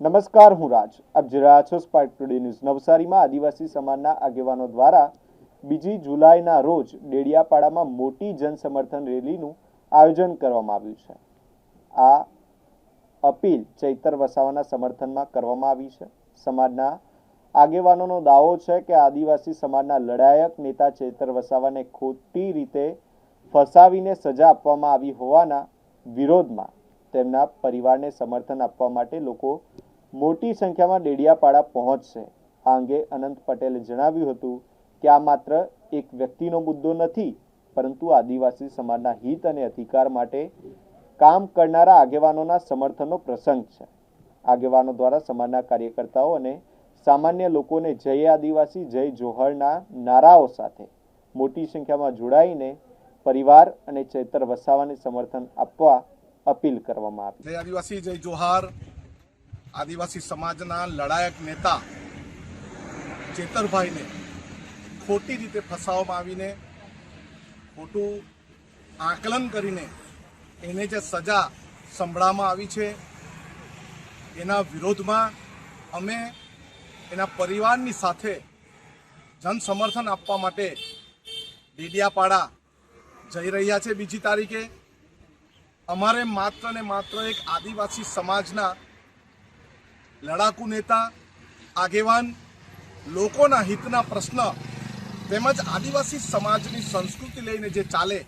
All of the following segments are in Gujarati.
નમસ્કાર, હું રાજ. આપ જોઈ રહ્યા છો સ્પાર્ક ટુડે ન્યૂઝ. નવસારીમાં આદિવાસી સમાજના આગેવાનો દ્વારા 2 જુલાઈના રોજ ડેડિયાપાડામાં મોટી જનસમર્થન રેલીનું આયોજન કરવામાં આવ્યું છે. આ અપીલ ચૈતર વસાવાના સમર્થનમાં કરવામાં આવી છે. સમાજના આગેવાનોનો દાવો છે કે આદિવાસી સમાજના લડાયક નેતા ચૈતર વસાવાને ખોટી રીતે ફસાવીને સજા આપવામાં આવી હોવાના વિરોધમાં તેમના પરિવારને સમર્થન આપવા માટે લોકો મોટી સંખ્યામાં ડેડિયાપાડા પહોંચશે. આ અંગે અનંત પટેલે જણાવ્યું હતું કે આ માત્ર એક વ્યક્તિનો મુદ્દો નથી, પરંતુ આદિવાસી સમાજના હિત અને અધિકાર માટે કામ કરનારા આગેવાનોના સમર્થનનો પ્રસંગ છે. આગેવાનો દ્વારા સમાજના કાર્યકર્તાઓ અને સામાન્ય લોકોને જય આદિવાસી, જય જોહરના નારાઓ સાથે મોટી સંખ્યામાં જોડાઈને પરિવાર અને ચૈતર વસાવાને સમર્થન આપવા અપીલ કરવામાં આવી. જય આદિવાસી, જય જોહાર. આદિવાસી સમાજના લડાયક નેતા ચેતરભાઈને ખોટી રીતે ફસાવવામાં આવીને ખોટું આકલન કરીને એને જે સજા સંભળાવવામાં આવી છે એના વિરોધમાં અમે એના પરિવારની સાથે જન સમર્થન આપવા માટે ડેડિયાપાડા જઈ રહ્યા છે. 2 તારીખે અમારે માત્ર ને માત્ર એક આદિવાસી સમાજના લડાકુ નેતા, આગેવાન, લોકોના હિતના પ્રશ્ન તેમજ આદિવાસી સમાજની સંસ્કૃતિ લઈને જે ચાલે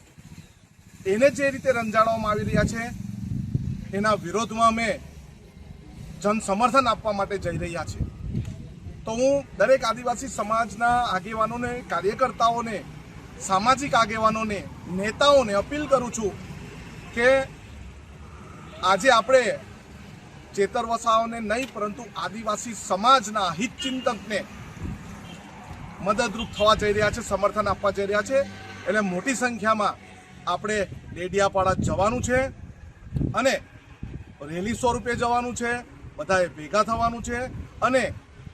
એને જે રીતે રંજાડવામાં આવી રહ્યા છે એના વિરોધમાં અમે જન સમર્થન આપવા માટે જઈ રહ્યા છીએ. તો હું દરેક આદિવાસી સમાજના આગેવાનોને, કાર્યકર્તાઓને, સામાજિક આગેવાનોને, નેતાઓને અપીલ કરું છું કે આજે આપણે ચેતર વસાવાને નહીં પરંતુ આદિવાસી સમાજના હિતચિંતકને મદદરૂપ થવા જઈ રહ્યા છે, સમર્થન આપવા જઈ રહ્યા છે. એટલે મોટી સંખ્યામાં આપણે ડેડિયાપાડા જવાનું છે અને રેલી સ્વરૂપે જવાનું છે. બધાએ ભેગા થવાનું છે અને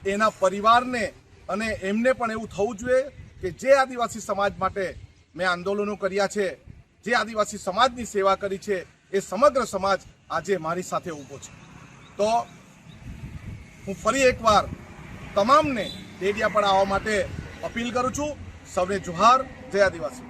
એના પરિવારને અને એમને પણ એવું થવું જોઈએ કે જે આદિવાસી સમાજ માટે મેં આંદોલનો કર્યા છે, જે આદિવાસી સમાજની સેવા કરી છે, એ સમગ્ર સમાજ આજે મારી સાથે ઊભો છે. તો હું ફરી એકવાર તમામને ડેડિયાપાડા આવવા માટે અપીલ કરું છું. સૌને જોહાર. જય આદિવાસી.